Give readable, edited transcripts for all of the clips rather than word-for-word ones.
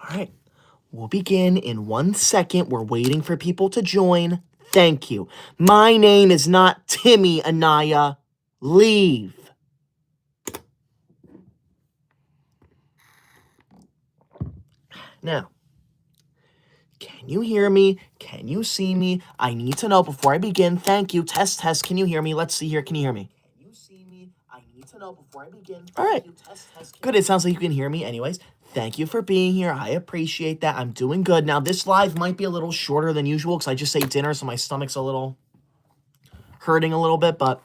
All right. We'll begin in 1 second. We're waiting for people to join. Thank you. My name is not Timmy, Anaya. Leave. Now, can you hear me? Can you see me? I need to know before I begin. Thank you. Test, test. Can you hear me? Let's see here. Can you hear me? Can you see me? I need to know before I begin. All right. Test, test. Good. It sounds like you can hear me. Anyways, thank you for being here. I appreciate that. I'm doing good. Now, this live might be a little shorter than usual because I just ate dinner, so my stomach's a little hurting a little bit, but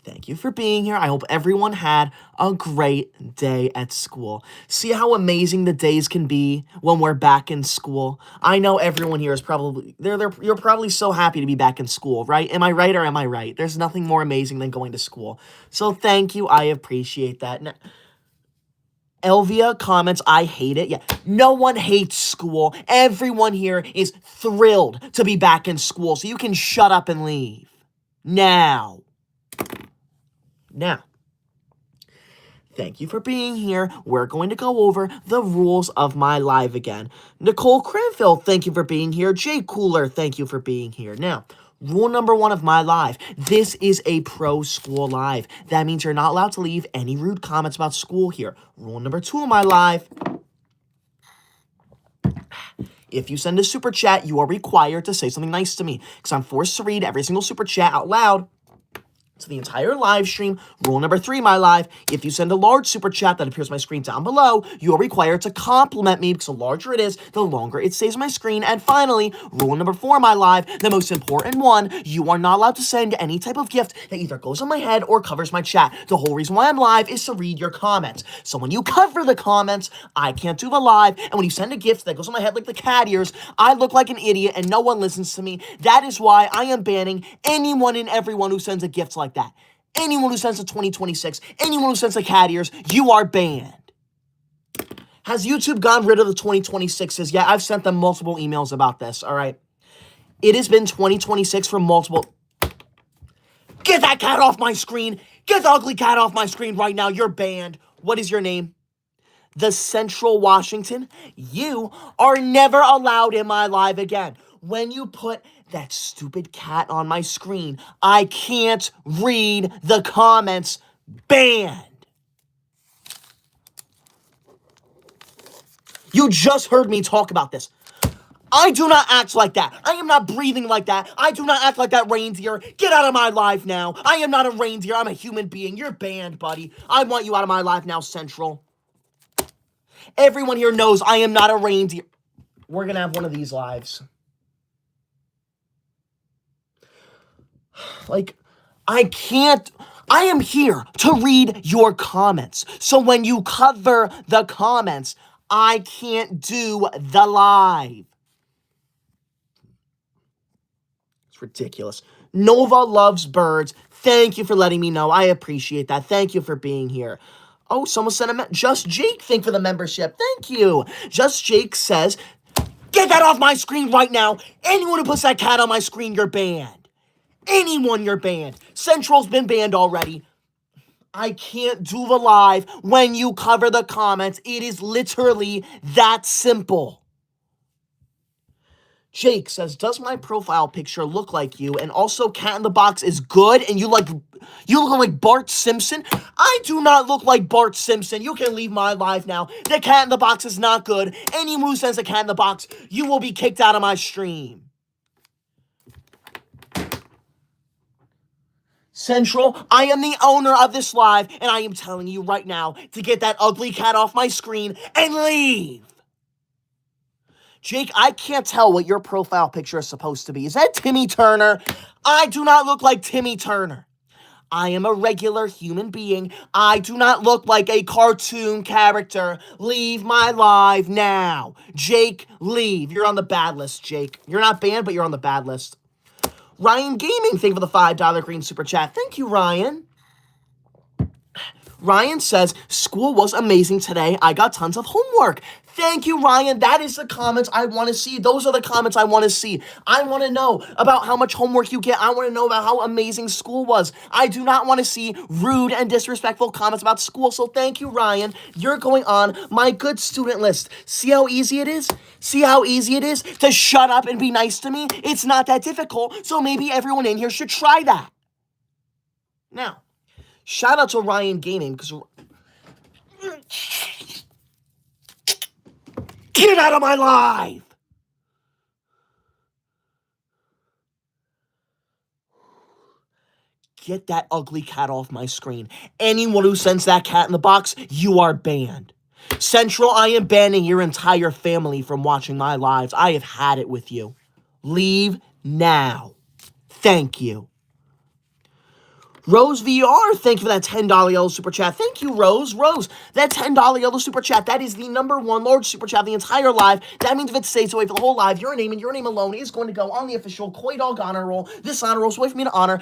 thank you for being here. I hope everyone had a great day at school. See how amazing the days can be when we're back in school? I know everyone here is probably, you're probably so happy to be back in school, right? Am I right or am I right? There's nothing more amazing than going to school. So thank you. I appreciate that. Now, Elvia comments, I hate it. Yeah, no one hates school. Everyone here is thrilled to be back in school, so you can shut up and leave. Now, thank you for being here. We're going to go over the rules of my live again. Nicole Cranfield, thank you for being here. Jay Cooler, thank you for being here. Now, rule number 1 of my live. This is a pro school live. That means you're not allowed to leave any rude comments about school here. Rule number 2 of my live. If you send a super chat, you are required to say something nice to me because I'm forced to read every single super chat out loud to the entire live stream. Rule number 3, my live. If you send a large super chat that appears on my screen down below, you are required to compliment me because the larger it is, the longer it stays on my screen. And finally, rule number 4, my live, the most important one, you are not allowed to send any type of gift that either goes on my head or covers my chat. The whole reason why I'm live is to read your comments. So when you cover the comments, I can't do the live. And when you send a gift that goes on my head like the cat ears, I look like an idiot and no one listens to me. That is why I am banning anyone and everyone who sends a gift like that. Anyone who sends a 2026, anyone who sends a cat ears, you are banned. Has YouTube gone rid of the 2026s? Yeah, I've sent them multiple emails about this, all right? It has been 2026 for multiple... Get that cat off my screen! Get the ugly cat off my screen right now! You're banned. What is your name? The Central Washington? You are never allowed in my live again. When you put that stupid cat on my screen, I can't read the comments. Banned. You just heard me talk about this. I do not act like that. I am not breathing like that. I do not act like that reindeer. Get out of my life now. I am not a reindeer. I'm a human being. You're banned, buddy. I want you out of my life now, Central. Everyone here knows I am not a reindeer. We're going to have one of these lives. Like, I am here to read your comments. So when you cover the comments, I can't do the live. It's ridiculous. Nova loves birds. Thank you for letting me know. I appreciate that. Thank you for being here. Oh, someone sent a Just Jake, thank you for the membership. Thank you. Just Jake says, get that off my screen right now. Anyone who puts that cat on my screen, you're banned. Anyone, you're banned. Central's been banned already. I can't do the live when you cover the comments. It is literally that simple. Jake says, does my profile picture look like you? And also Cat in the Box is good and you look like Bart Simpson? I do not look like Bart Simpson. You can leave my live now. The Cat in the Box is not good. Anyone who sends a Cat in the Box, you will be kicked out of my stream. Central, I am the owner of this live, and I am telling you right now to get that ugly cat off my screen and leave. Jake, I can't tell what your profile picture is supposed to be. Is that Timmy Turner? I do not look like Timmy Turner. I am a regular human being. I do not look like a cartoon character. Leave my live now. Jake, leave. You're on the bad list, Jake. You're not banned, but you're on the bad list. Ryan Gaming, thank you for the $5 green super chat. Thank you, Ryan. Ryan says, school was amazing today. I got tons of homework. Thank you, Ryan. That is the comments I want to see. Those are the comments I want to see. I want to know about how much homework you get. I want to know about how amazing school was. I do not want to see rude and disrespectful comments about school. So thank you, Ryan. You're going on my good student list. See how easy it is? See how easy it is to shut up and be nice to me? It's not that difficult. So maybe everyone in here should try that. Now, shout out to Ryan Gaming because... Get out of my live! Get that ugly cat off my screen. Anyone who sends that cat in the box, you are banned. Central, I am banning your entire family from watching my lives. I have had it with you. Leave now. Thank you. Rose VR, thank you for that $10 yellow super chat. Thank you, Rose. Rose, that $10 yellow super chat, that is the #1 large super chat of the entire live. That means if it stays away for the whole live, your name and your name alone is going to go on the official Koi Dog honor roll. This honor roll is way for me to honor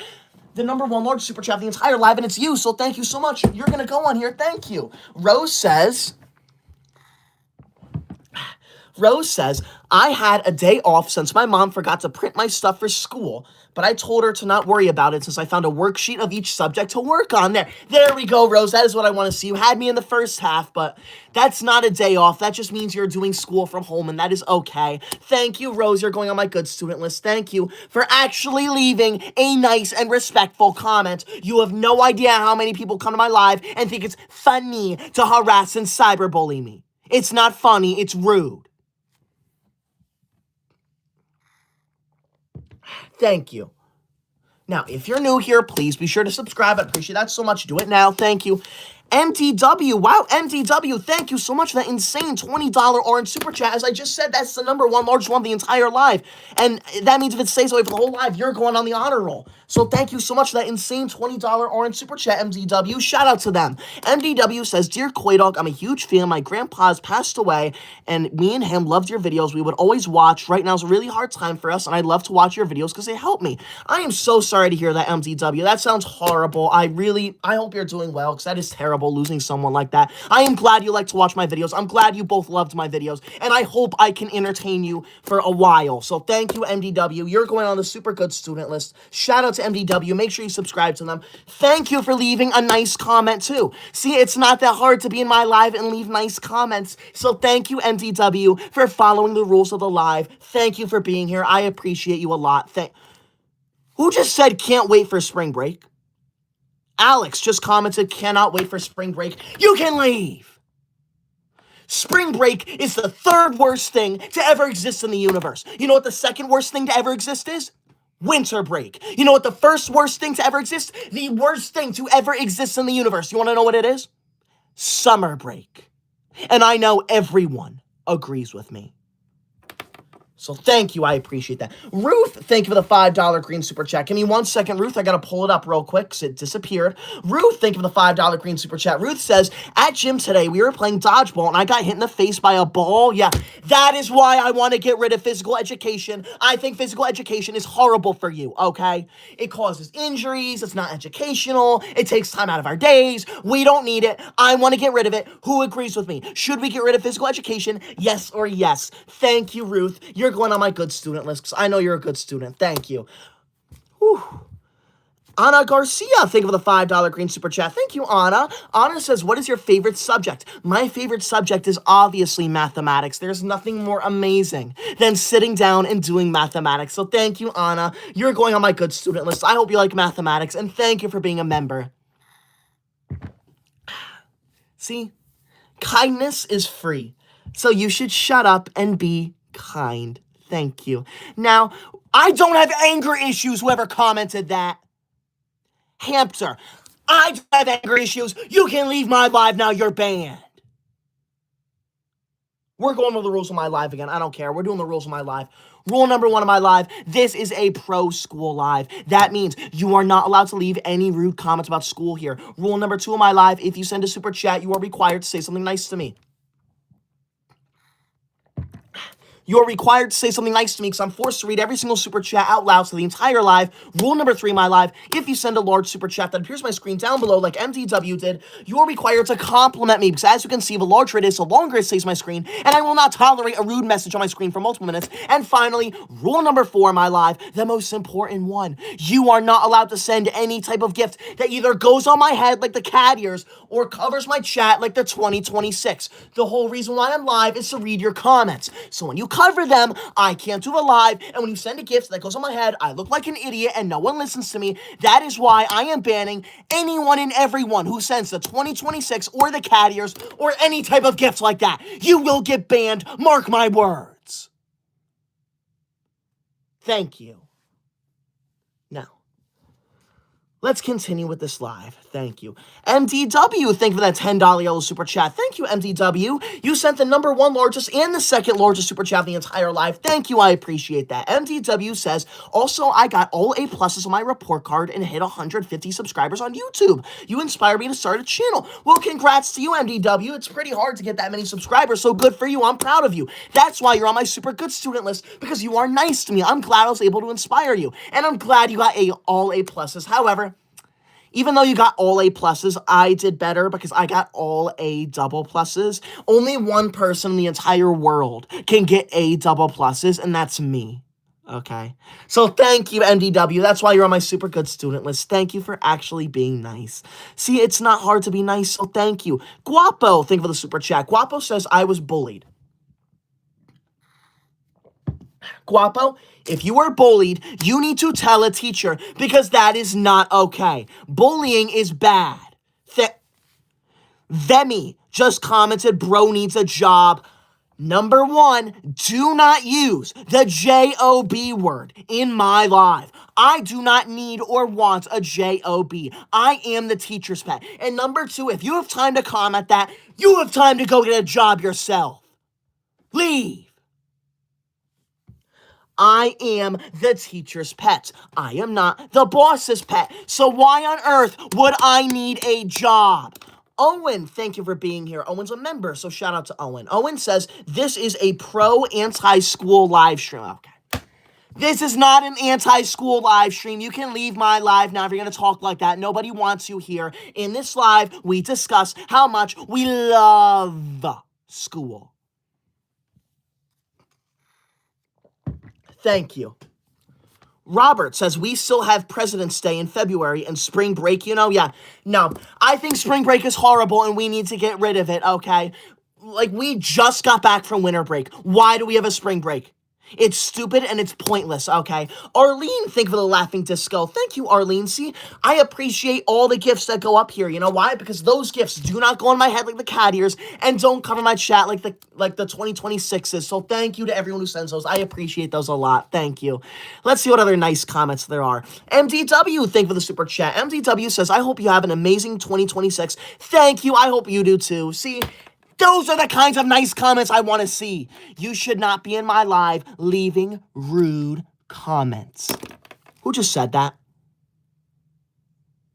the #1 large super chat of the entire live, and it's you, so thank you so much. You're going to go on here. Thank you. Rose says, I had a day off since my mom forgot to print my stuff for school, but I told her to not worry about it since I found a worksheet of each subject to work on. There we go, Rose. That is what I want to see. You had me in the first half, but that's not a day off. That just means you're doing school from home, and that is okay. Thank you, Rose. You're going on my good student list. Thank you for actually leaving a nice and respectful comment. You have no idea how many people come to my live and think it's funny to harass and cyberbully me. It's not funny. It's rude. Thank you. Now, if you're new here, please be sure to subscribe. I appreciate that so much. Do it now. Thank you. MTW, wow, MTW, thank you so much for that insane $20 orange super chat. As I just said, that's the #1 largest one of the entire live. And that means if it stays away for the whole live, you're going on the honor roll. So thank you so much for that insane $20 orange super chat, MTW. Shout out to them. MDW says, Dear Koi Dog, I'm a huge fan. My grandpa's passed away, and me and him loved your videos. We would always watch. Right now is a really hard time for us, and I love to watch your videos because they help me. I am so sorry to hear that, MDW. That sounds horrible. I hope you're doing well because that is terrible. Losing someone like that. I am glad you like to watch my videos. I'm glad you both loved my videos, and I hope I can entertain you for a while. So thank you, MDW. You're going on the super good student list. Shout out to MDW. Make sure you subscribe to them. Thank you for leaving a nice comment too. See, it's not that hard to be in my live and leave nice comments. So thank you, MDW, for following the rules of the live. Thank you for being here. I appreciate you a lot. Who just said can't wait for spring break? Alex just commented, cannot wait for spring break. You can leave. Spring break is the 3rd worst thing to ever exist in the universe. You know what the 2nd worst thing to ever exist is? Winter break. You know what the 1st worst thing to ever exist? The worst thing to ever exist in the universe. You want to know what it is? Summer break. And I know everyone agrees with me. So thank you. I appreciate that. Ruth, thank you for the $5 green super chat. Give me 1 second, Ruth. I got to pull it up real quick because it disappeared. Ruth, thank you for the $5 green super chat. Ruth says, at gym today, we were playing dodgeball and I got hit in the face by a ball. Yeah, that is why I want to get rid of physical education. I think physical education is horrible for you, okay? It causes injuries. It's not educational. It takes time out of our days. We don't need it. I want to get rid of it. Who agrees with me? Should we get rid of physical education? Yes or yes? Thank you, Ruth. You're going on my good student list because I know you're a good student. Thank you. Whew. Anna Garcia, thank you for the $5 green super chat. Thank you, Anna. Anna says, what is your favorite subject? My favorite subject is obviously mathematics. There's nothing more amazing than sitting down and doing mathematics. So thank you, Anna. You're going on my good student list. I hope you like mathematics, and thank you for being a member. See, kindness is free. So you should shut up and be kind. Thank you. Now, I don't have anger issues, whoever commented that. Hamster, I don't have anger issues. You can leave my live now. You're banned. We're going with the rules of my live again. I don't care. We're doing the rules of my live. Rule #1 of my live, this is a pro school live. That means you are not allowed to leave any rude comments about school here. Rule #2 of my live, if you send a super chat, you are required to say something nice to me. You're required to say something nice to me because I'm forced to read every single super chat out loud to the entire live. Rule number 3, my live, if you send a large super chat that appears on my screen down below like MDW did, you're required to compliment me because as you can see, the larger it is, the longer it stays on my screen, and I will not tolerate a rude message on my screen for multiple minutes. And finally, rule number 4, my live, the most important one, you are not allowed to send any type of gift that either goes on my head like the cat ears or covers my chat like the 2026. The whole reason why I'm live is to read your comments. So when you cover them, I can't do a live, and when you send a gift that goes on my head, I look like an idiot and no one listens to me. That is why I am banning anyone and everyone who sends the 2026 or the cat ears or any type of gift like that. You will get banned, mark my words. Thank you. Now, let's continue with this live. Thank you. MDW, thank you for that $10 yellow super chat. Thank you, MDW. You sent the number 1 largest and the 2nd largest super chat of the entire live. Thank you. I appreciate that. MDW says, also, I got all A pluses on my report card and hit 150 subscribers on YouTube. You inspired me to start a channel. Well, congrats to you, MDW. It's pretty hard to get that many subscribers, so good for you. I'm proud of you. That's why you're on my super good student list, because you are nice to me. I'm glad I was able to inspire you, and I'm glad you got all A pluses. However, even though you got all A pluses, I did better because I got all A double pluses. Only one person in the entire world can get A double pluses, and that's me. Okay? So thank you, MDW. That's why you're on my super good student list. Thank you for actually being nice. See, it's not hard to be nice, so thank you. Guapo, thank you for the super chat. Guapo says, I was bullied. Guapo, if you are bullied, you need to tell a teacher because that is not okay. Bullying is bad. Vemi just commented, bro needs a job. Number 1, do not use the J-O-B word in my live. I do not need or want a J-O-B. I am the teacher's pet. And number 2, if you have time to comment that, you have time to go get a job yourself. Leave. I am the teacher's pet. I am not the boss's pet. So why on earth would I need a job? Owen, thank you for being here. Owen's a member, so shout out to Owen. Owen says, this is a pro-anti-school live stream. Okay. This is not an anti-school live stream. You can leave my live now if you're going to talk like that. Nobody wants you here. In this live, we discuss how much we love school. Thank you. Robert says, we still have President's Day in February and spring break, yeah. No, I think spring break is horrible and we need to get rid of it, okay? Like, we just got back from winter break. Why do we have a spring break? It's stupid and it's pointless, okay? Arlene, thank you for the laughing disco. Thank you, Arlene. See, I appreciate all the gifts that go up here. You know why? Because those gifts do not go on my head like the cat ears and don't cover my chat like the 2026s. So thank you to everyone who sends those. I appreciate those a lot. Thank you. Let's see what other nice comments there are. MDW, thank you for the super chat. MDW says, I hope you have an amazing 2026. Thank you. I hope you do too. See, those are the kinds of nice comments I want to see. You should not be in my live leaving rude comments. Who just said that?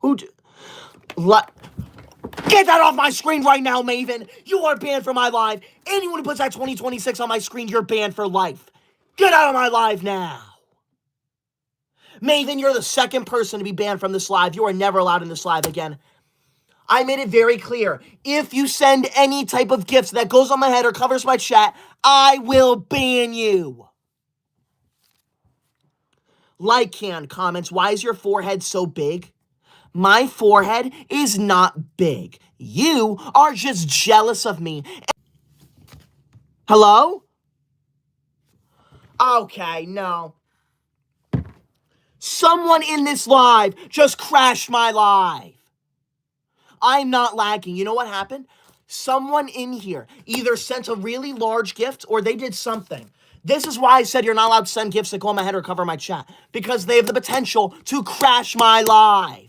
Get that off my screen right now, Maven. You are banned from my live. Anyone who puts that 2026 on my screen, you're banned for life. Get out of my live now. Maven, you're the 2nd person to be banned from this live. You are never allowed in this live again. I made it very clear. If you send any type of gifts that goes on my head or covers my chat, I will ban you. Lycan comments, why is your forehead so big? My forehead is not big. You are just jealous of me. Hello? Okay, no. Someone in this live just crashed my live. I'm not lagging. You know what happened? Someone in here either sent a really large gift or they did something. This is why I said you're not allowed to send gifts that go on my head or cover my chat. Because they have the potential to crash my live.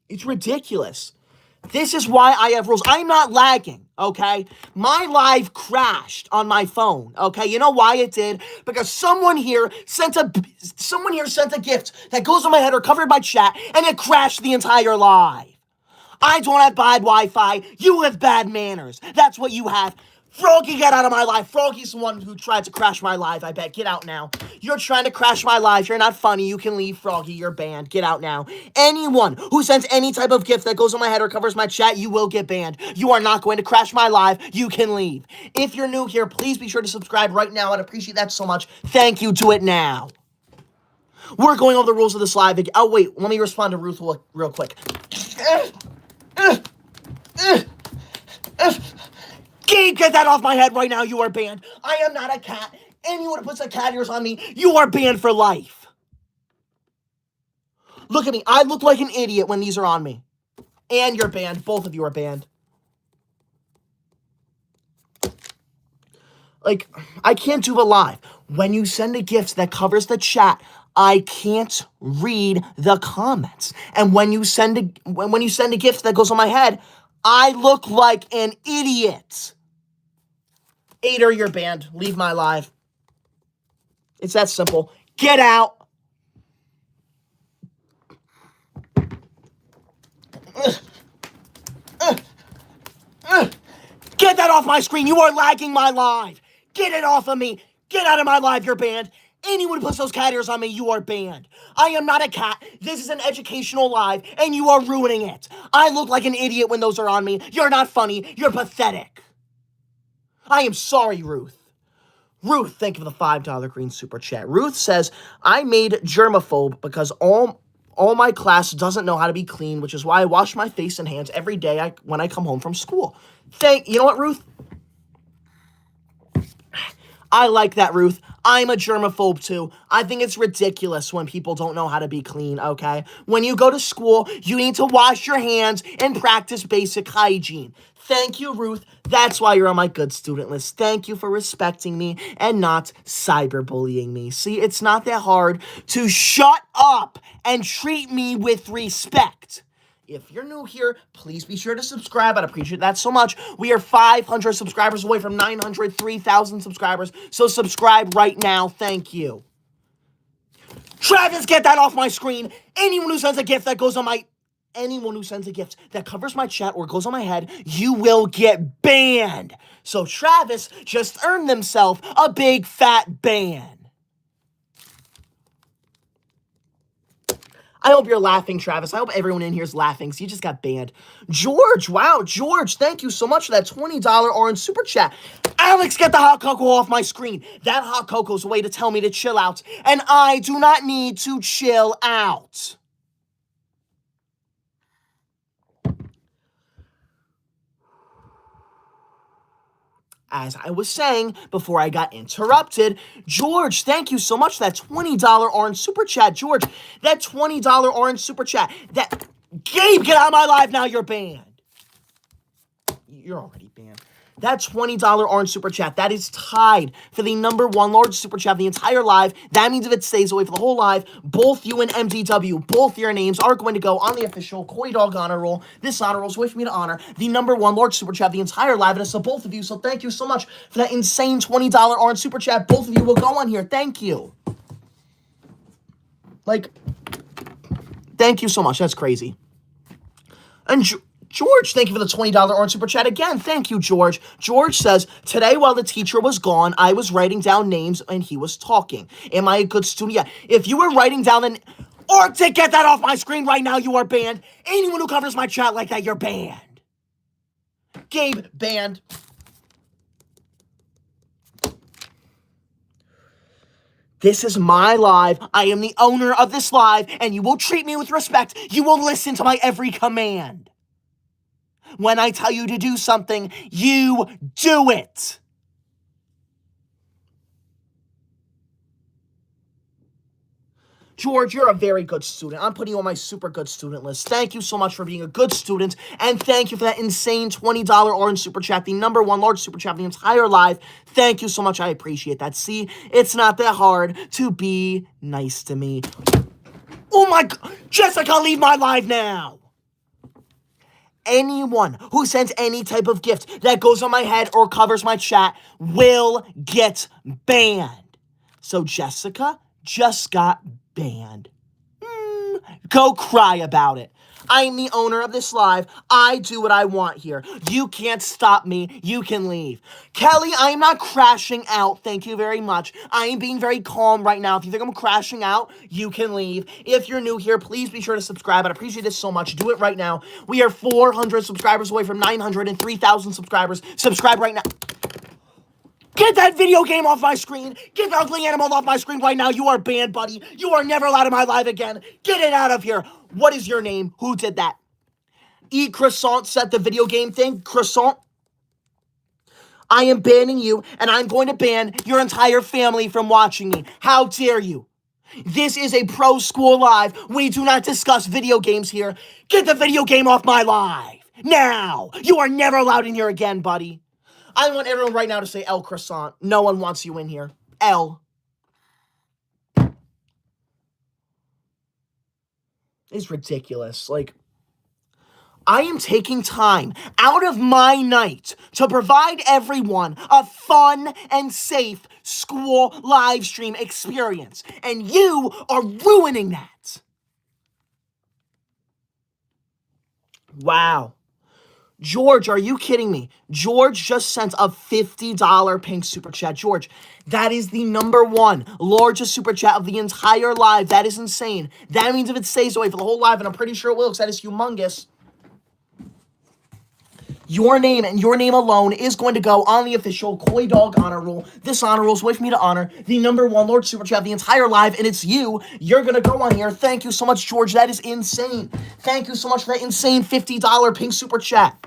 It's ridiculous. This is why I have rules. I'm not lagging, okay? My live crashed on my phone, okay? You know why it did? Because someone here sent a gift that goes on my head or covered my chat, and it crashed the entire live. I don't have bad Wi-Fi. You have bad manners. That's what you have. Froggy, get out of my life. Froggy's the one who tried to crash my live, I bet. Get out now. You're trying to crash my live. You're not funny. You can leave, Froggy. You're banned. Get out now. Anyone who sends any type of gift that goes on my head or covers my chat, you will get banned. You are not going to crash my live. You can leave. If you're new here, please be sure to subscribe right now. I'd appreciate that so much. Thank you. Do it now. We're going over the rules of this live again. Oh, wait. Let me respond to Ruth real quick. Gabe, get that off my head right now. You are banned. I am not a cat. Anyone who puts a cat ears on me, you are banned for life. Look at me. I look like an idiot when these are on me. And you're banned. Both of you are banned. Like, I can't do a live. When you send a gift that covers the chat, I can't read the comments. And when you send a gift that goes on my head, I look like an idiot. Ader, you're banned. Leave my live. It's that simple. Get out. Get that off my screen. You are lagging my live. Get it off of me. Get out of my live. You're banned. Anyone who puts those cat ears on me, you are banned. I am not a cat. This is an educational live, and you are ruining it. I look like an idiot when those are on me. You're not funny. You're pathetic. I am sorry, Ruth. Ruth, thank you for the $5 green super chat. Ruth says, I made germaphobe because all my class doesn't know how to be clean, which is why I wash my face and hands every day when I come home from school. You know what, Ruth? I like that, Ruth. I'm a germaphobe, too. I think it's ridiculous when people don't know how to be clean, okay? When you go to school, you need to wash your hands and practice basic hygiene. Thank you, Ruth. That's why you're on my good student list. Thank you for respecting me and not cyberbullying me. See, it's not that hard to shut up and treat me with respect. If you're new here, please be sure to subscribe. I'd appreciate that so much. We are 500 subscribers away from 903,000 subscribers, so subscribe right now. Thank you. Travis, get that off my screen. Anyone who sends a gift that goes on my... Anyone who sends a gift that covers my chat or goes on my head, you will get banned. So Travis just earned himself a big fat ban. I hope you're laughing, Travis. I hope everyone in here is laughing, so you just got banned. George, wow, George, thank you so much for that $20 orange super chat. Alex, get the hot cocoa off my screen. That hot cocoa's a way to tell me to chill out, and I do not need to chill out. As I was saying before I got interrupted, George, thank you so much for that $20 orange super chat. George, that $20 orange super chat. Gabe, get out of my live now. You're banned. You're already banned. That $20 orange super chat, that is tied for the #1 large super chat of the entire live. That means if it stays away for the whole live, both you and MDW, both your names are going to go on the official Koi Dog honor roll. This honor roll is a way for me to honor the #1 large super chat of the entire live, and it's to both of you, so thank you so much for that insane $20 orange super chat. Both of you will go on here. Thank you. Thank you so much. That's crazy. And George, thank you for the $20 orange super chat again. Thank you, George. George says, today while the teacher was gone, I was writing down names and he was talking. Am I a good student? Yeah. If you were writing down or to get that off my screen right now, you are banned. Anyone who covers my chat like that, you're banned. Gabe, banned. This is my live. I am the owner of this live, and you will treat me with respect. You will listen to my every command. When I tell you to do something, you do it. George, you're a very good student. I'm putting you on my super good student list. Thank you so much for being a good student, and thank you for that insane $20 orange super chat, the #1 large super chat of the entire live. Thank you so much. I appreciate that. See, it's not that hard to be nice to me. Oh my God, Jessica, leave my live now. Anyone who sends any type of gift that goes on my head or covers my chat will get banned. So Jessica just got banned. Go cry about it. I'm the owner of this live. I do what I want here. You can't stop me. You can leave. Kelly, I am not crashing out. Thank you very much. I am being very calm right now. If you think I'm crashing out, you can leave. If you're new here, please be sure to subscribe. I'd appreciate this so much. Do it right now. We are 400 subscribers away from 903,000 subscribers. Subscribe right now. Get that video game off my screen. Get the ugly animal off my screen right now. You are banned, buddy. You are never allowed in my live again. Get it out of here. What is your name? Who did that? Croissant said the video game thing. Croissant. I am banning you, and I'm going to ban your entire family from watching me. How dare you? This is a pro school live. We do not discuss video games here. Get the video game off my live. Now. You are never allowed in here again, buddy. I want everyone right now to say L Croissant. No one wants you in here. L. It's ridiculous. Like, I am taking time out of my night to provide everyone a fun and safe school live stream experience. And you are ruining that. Wow. George, are you kidding me? George just sent a $50 pink super chat. George, that is the #1 largest super chat of the entire live. That is insane. That means if it stays away for the whole live, and I'm pretty sure it will because that is humongous, your name and your name alone is going to go on the official Koi Dog honor roll. This honor roll is way for me to honor the #1 Lord Super Chat of the entire live, and it's you. You're going to go on here. Thank you so much, George. That is insane. Thank you so much for that insane $50 pink super chat.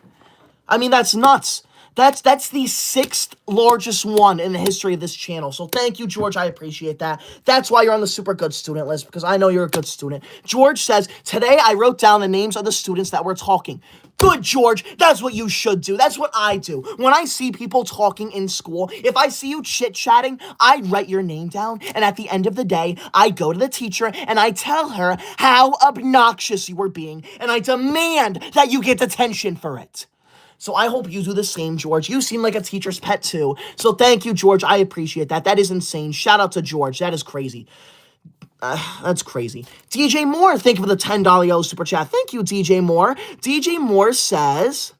I mean, that's nuts. That's the 6th largest one in the history of this channel. So thank you, George. I appreciate that. That's why you're on the super good student list, because I know you're a good student. George says, today I wrote down the names of the students that were talking. Good, George. That's what you should do. That's what I do. When I see people talking in school, if I see you chit-chatting, I write your name down, and at the end of the day, I go to the teacher, and I tell her how obnoxious you were being, and I demand that you get detention for it. So I hope you do the same, George. You seem like a teacher's pet, too. So thank you, George. I appreciate that. That is insane. Shout out to George. That is crazy. That's crazy. DJ Moore, thank you for the $10 yellow super chat. Thank you, DJ Moore. DJ Moore says,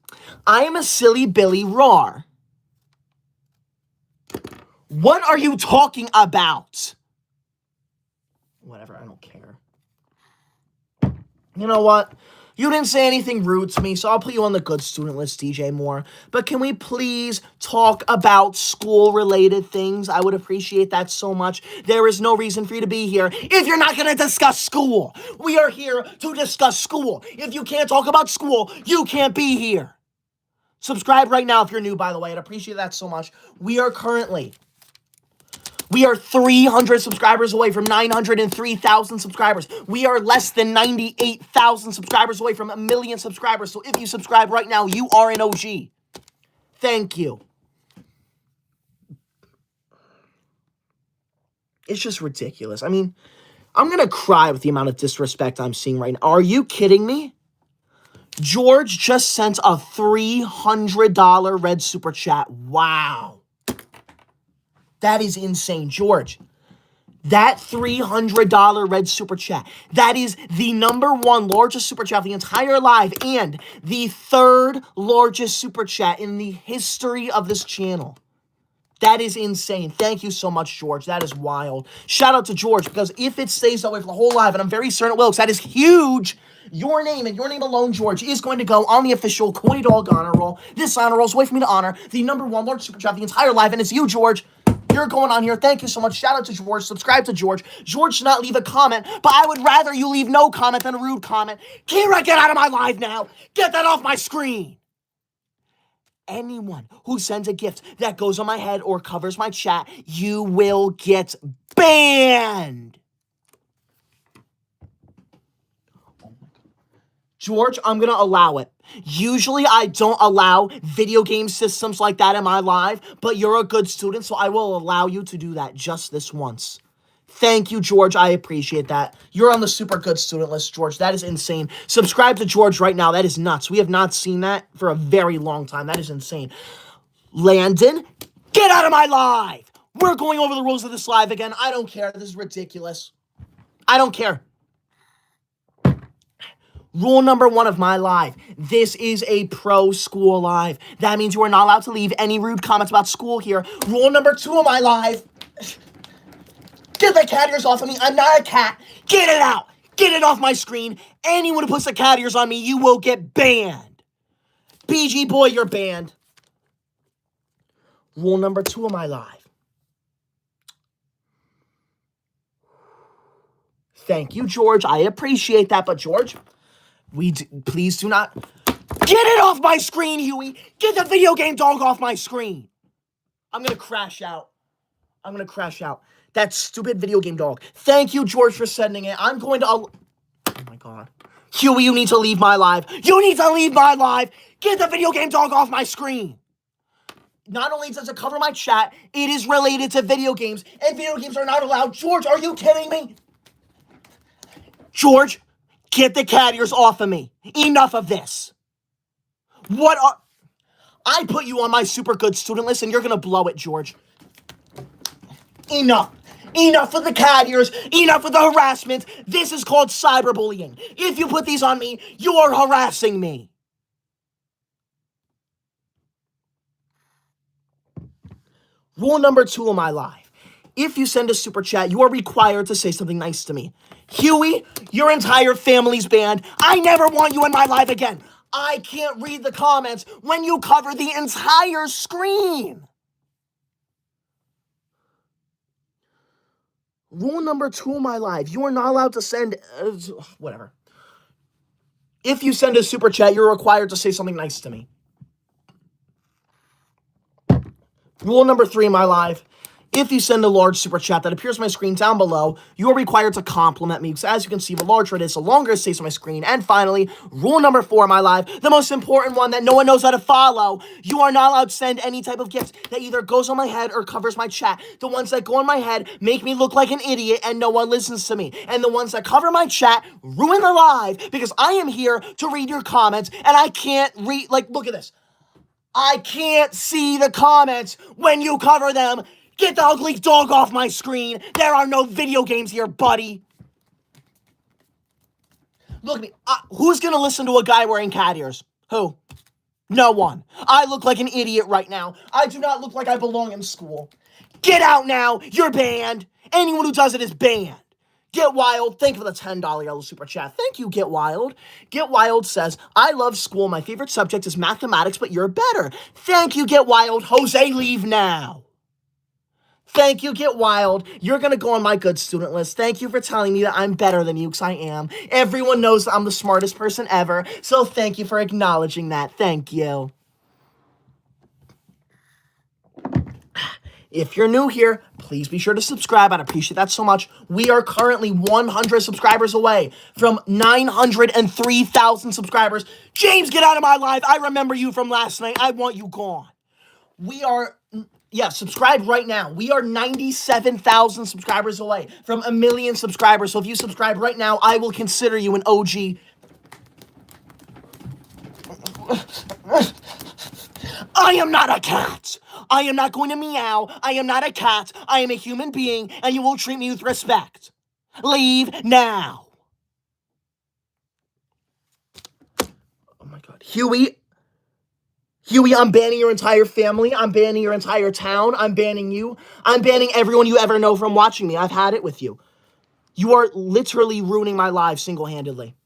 I am a silly Billy Rar. What are you talking about? Whatever, I don't care. You know what? You didn't say anything rude to me, so I'll put you on the good student list, DJ Moore. But can we please talk about school-related things? I would appreciate that so much. There is no reason for you to be here if you're not going to discuss school. We are here to discuss school. If you can't talk about school, you can't be here. Subscribe right now if you're new, by the way. I'd appreciate that so much. We are 300 subscribers away from 903,000 subscribers. We are less than 98,000 subscribers away from 1 million subscribers. So if you subscribe right now, you are an OG. Thank you. It's just ridiculous. I mean, I'm going to cry with the amount of disrespect I'm seeing right now. Are you kidding me? George just sent a $300 red super chat. Wow. That is insane, George. That $300 red super chat. That is the #1 largest super chat of the entire live and the 3rd largest super chat in the history of this channel. That is insane. Thank you so much, George. That is wild. Shout out to George, because if it stays that way for the whole live, and I'm very certain it will, because that is huge, your name and your name alone, George, is going to go on the official Koi Dog honor roll. This honor roll is way for me to honor the #1 largest super chat of the entire live, and it's you, George. You're going on here. Thank you so much. Shout out to George. Subscribe to George. George should not leave a comment, but I would rather you leave no comment than a rude comment. Kira, get out of my live now. Get that off my screen. Anyone who sends a gift that goes on my head or covers my chat, you will get banned. George, I'm going to allow it. Usually I don't allow video game systems like that in my live, but you're a good student, so I will allow you to do that just this once. Thank you, George. I appreciate that. You're on the super good student list, George. That is insane. Subscribe to George right now. That is nuts. We have not seen that for a very long time. That is insane. Landon, get out of my live. We're going over the rules of this live again. I don't care. This is ridiculous. I don't care. Rule number 1 of my live. This is a pro school live. That means you are not allowed to leave any rude comments about school here. Rule number 2 of my live. Get the cat ears off of me. I'm not a cat. Get it out. Get it off my screen. Anyone who puts the cat ears on me, you will get banned. BG boy, you're banned. Rule number 2 of my live. Thank you, George. I appreciate that, but George, please do not get it off my screen, Huey. Get the video game dog off my screen. I'm gonna crash out. That stupid video game dog. Thank you, George, for sending it. I'm going to... Oh my God. Huey, you need to leave my live. You need to leave my live. Get the video game dog off my screen. Not only does it cover my chat, it is related to video games, and video games are not allowed. George, are you kidding me? George, get the cat ears off of me. Enough of this. I put you on my super good student list, and you're going to blow it, George. Enough. Enough with the cat ears. Enough with the harassment. This is called cyberbullying. If you put these on me, you are harassing me. Rule number 2 of my live. If you send a super chat, you are required to say something nice to me. Huey, your entire family's banned. I never want you in my live again. I can't read the comments when you cover the entire screen. Rule number 2 of my live. You are not allowed to send... whatever. If you send a super chat, you're required to say something nice to me. Rule number 3 of my live. If you send a large super chat that appears on my screen down below, you are required to compliment me, because as you can see, the larger it is, the longer it stays on my screen. And finally, rule number 4 of my live, the most important one that no one knows how to follow, you are not allowed to send any type of gift that either goes on my head or covers my chat. The ones that go on my head make me look like an idiot and no one listens to me. And the ones that cover my chat ruin the live, because I am here to read your comments, and I can't read, look at this. I can't see the comments when you cover them. Get the ugly dog off my screen. There are no video games here, buddy. Look at me. Who's going to listen to a guy wearing cat ears? Who? No one. I look like an idiot right now. I do not look like I belong in school. Get out now. You're banned. Anyone who does it is banned. Get Wild, thank you for the $10 yellow super chat. Thank you, Get Wild. Get Wild says, I love school. My favorite subject is mathematics, but you're better. Thank you, Get Wild. Jose, leave now. Thank you, Get Wild. You're going to go on my good student list. Thank you for telling me that I'm better than you, because I am. Everyone knows that I'm the smartest person ever, so thank you for acknowledging that. Thank you. If you're new here, please be sure to subscribe. I'd appreciate that so much. We are currently 100 subscribers away from 903,000 subscribers. James, get out of my live. I remember you from last night. I want you gone. Subscribe right now. We are 97,000 subscribers away from 1 million subscribers. So if you subscribe right now, I will consider you an OG. I am not a cat. I am not going to meow. I am not a cat. I am a human being, and you will treat me with respect. Leave now. Oh my God. Huey, I'm banning your entire family. I'm banning your entire town. I'm banning you. I'm banning everyone you ever know from watching me. I've had it with you. You are literally ruining my life single-handedly.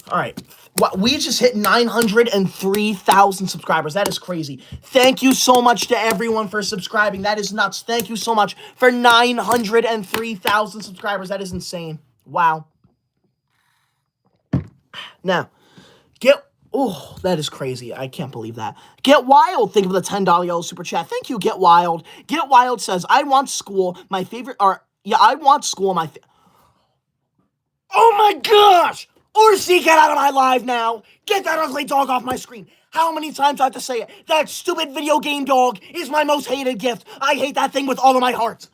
All right. We just hit 903,000 subscribers. That is crazy. Thank you so much to everyone for subscribing. That is nuts. Thank you so much for 903,000 subscribers. That is insane. Wow. Now, that is crazy. I can't believe that. Get Wild. Think of the $10 yellow super chat. Thank you, Get Wild. Get Wild says, I want school. My favorite I want school. Oh my gosh. Orsi, get out of my live now. Get that ugly dog off my screen. How many times do I have to say it? That stupid video game dog is my most hated gift. I hate that thing with all of my heart.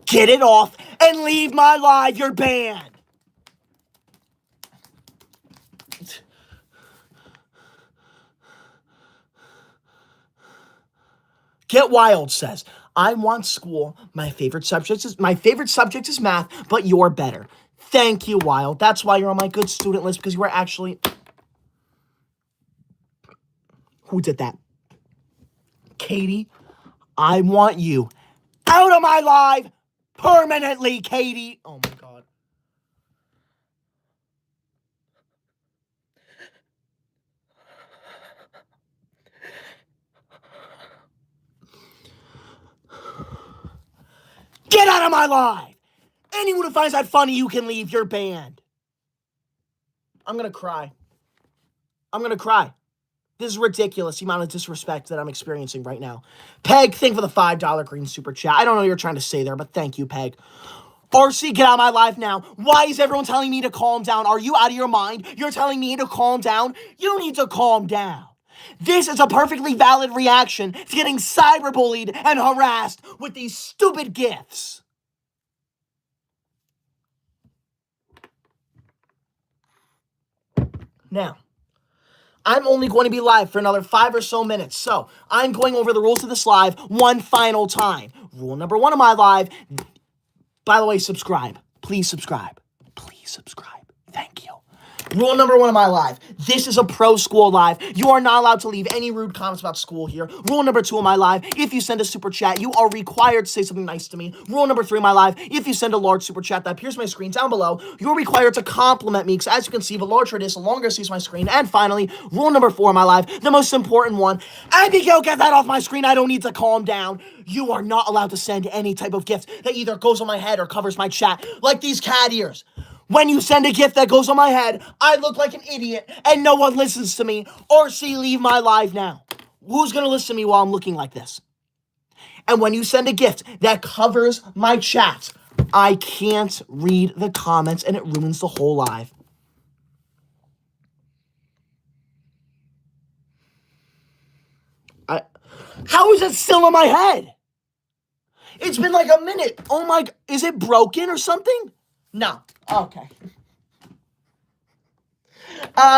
Get it off and leave my live. You're banned. Get Wild says, I want school. My favorite subject is math, but you're better. Thank you, Wild. That's why you're on my good student list, because you are actually... Who did that? Katie, I want you out of my life permanently, Katie. Oh my God. Get out of my life. Anyone who finds that funny, you can leave. You're banned. I'm going to cry. This is ridiculous, the amount of disrespect that I'm experiencing right now. Peg, thank you for the $5 green super chat. I don't know what you're trying to say there, but thank you, Peg. RC, get out of my life now. Why is everyone telling me to calm down? Are you out of your mind? You're telling me to calm down? You need to calm down. This is a perfectly valid reaction to getting cyberbullied and harassed with these stupid gifts. Now, I'm only going to be live for another 5 or so minutes, so I'm going over the rules of this live one final time. Rule number 1 of my live, by the way, subscribe. Please subscribe. Please subscribe. Thank you. Rule number 1 of my live. This is a pro school live. You are not allowed to leave any rude comments about school here. Rule number 2 of my live. If you send a super chat, you are required to say something nice to me. Rule number 3 of my live. If you send a large super chat that appears on my screen down below, you're required to compliment me, because as you can see, the larger it is, the longer it sees my screen. And finally, rule number 4 of my live, the most important one. Abigail, get that off my screen. I don't need to calm down. You are not allowed to send any type of gift that either goes on my head or covers my chat, like these cat ears. When you send a gift that goes on my head, I look like an idiot and no one listens to me. RC, leave my live now. Who's going to listen to me while I'm looking like this? And when you send a gift that covers my chat, I can't read the comments and it ruins the whole live. How is it still on my head? It's been like a minute. Oh my, is it broken or something? No. Okay.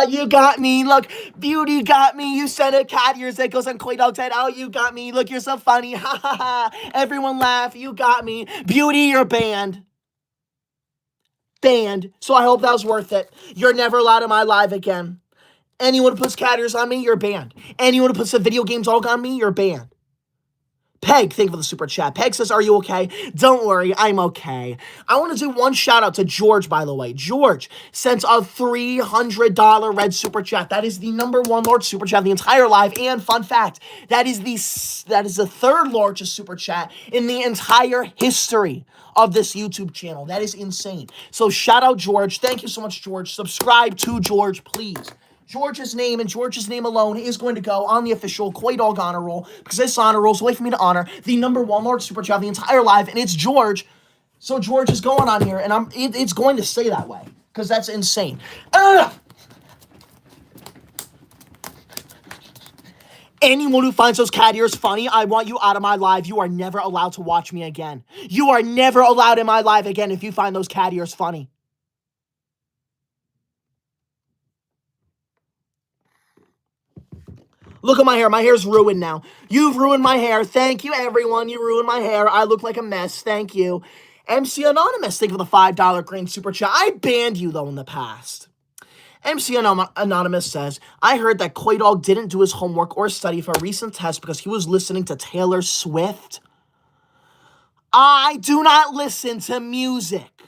You got me. Look, Beauty got me. You sent a cat ears that goes on Koi Dog's head. Oh, you got me. Look, you're so funny. Ha ha ha. Everyone laugh. You got me. Beauty, you're banned. Banned. So I hope that was worth it. You're never allowed in my live again. Anyone who puts cat ears on me, you're banned. Anyone who puts the video games all on me, you're banned. Peg, thank you for the super chat. Peg says, are you okay? Don't worry, I'm okay. I want to do one shout out to George, by the way. George sent a $300 red super chat. That is the number 1 large super chat of the entire live. And fun fact, that is the 3rd largest super chat in the entire history of this YouTube channel. That is insane. So shout out George. Thank you so much, George. Subscribe to George, please. George's name and George's name alone is going to go on the official Koi Dog honor roll, because this honor roll is a way for me to honor the number 1 large super chat of the entire live, and it's George. So George is going on here, and it's going to stay that way, because that's insane. Anyone who finds those cat ears funny, I want you out of my live. You are never allowed to watch me again. You are never allowed in my live again if you find those cat ears funny. Look at my hair. My hair's ruined now. You've ruined my hair. Thank you, everyone. You ruined my hair. I look like a mess. Thank you. MC Anonymous, thank you for the $5 green super chat. I banned you, though, in the past. MC Anonymous says, I heard that Koi Dog didn't do his homework or study for a recent test because he was listening to Taylor Swift. I do not listen to music.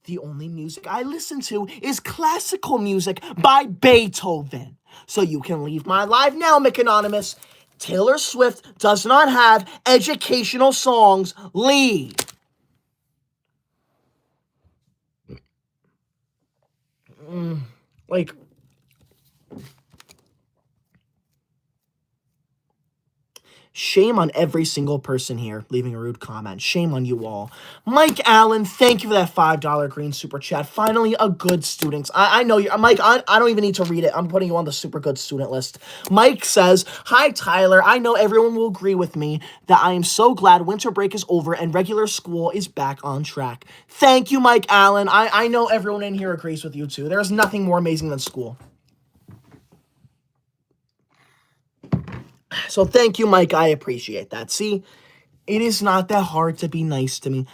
The only music I listen to is classical music by Beethoven. So you can leave my live now, McAnonymous. Taylor Swift does not have educational songs. Leave. Like, shame on every single person here leaving a rude comment. Shame on you all. Mike Allen, thank you for that $5 green super chat. Finally, a good student. I know you, Mike. I don't even need to read it. I'm putting you on the super good student list. Mike says, hi, Tyler. I know everyone will agree with me that I am so glad winter break is over and regular school is back on track. Thank you, Mike Allen. I know everyone in here agrees with you, too. There's nothing more amazing than school. So thank you, Mike. I appreciate that. See, it is not that hard to be nice to me.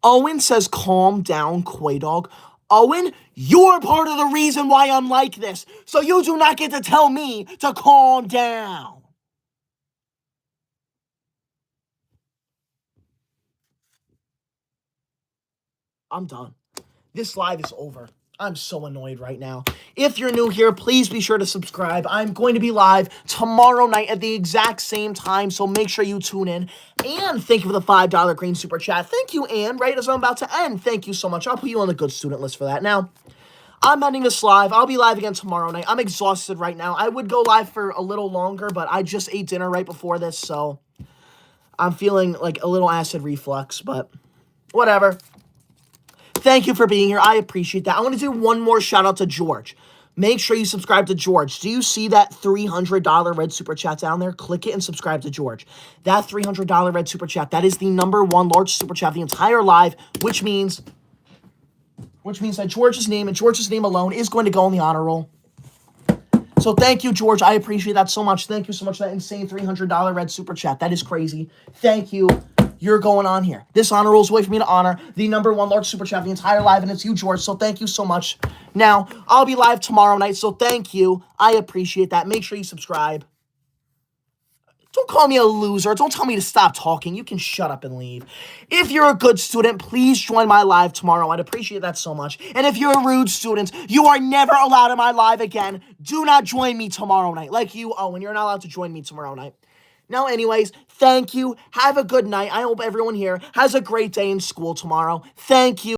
Owen says, calm down, Quay Dog. Owen, you're part of the reason why I'm like this. So you do not get to tell me to calm down. I'm done. This live is over. I'm so annoyed right now. If you're new here, please be sure to subscribe. I'm going to be live tomorrow night at the exact same time, so make sure you tune in. And thank you for the $5 green super chat. Thank you, Ann. Right as I'm about to end, thank you so much. I'll put you on the good student list for that. Now, I'm ending this live. I'll be live again tomorrow night. I'm exhausted right now. I would go live for a little longer, but I just ate dinner right before this, so I'm feeling like a little acid reflux, but whatever. Thank you for being here. I appreciate that. I want to do one more shout out to George. Make sure you subscribe to George. Do you see that $300 red super chat down there? Click it and subscribe to George. That $300 red super chat, that is the #1 large super chat of the entire live, which means that George's name and George's name alone is going to go on the honor roll. So thank you, George. I appreciate that so much. Thank you so much for that insane $300 red super chat. That is crazy. Thank you. You're going on here. This honor rolls away for me to honor the #1 large super chat of the entire live, and it's you, George. So thank you so much. Now, I'll be live tomorrow night, so thank you. I appreciate that. Make sure you subscribe. Don't call me a loser. Don't tell me to stop talking. You can shut up and leave. If you're a good student, please join my live tomorrow. I'd appreciate that so much. And if you're a rude student, you are never allowed in my live again. Do not join me tomorrow night. Like you, Owen, you're not allowed to join me tomorrow night. Now, anyways, thank you. Have a good night. I hope everyone here has a great day in school tomorrow. Thank you.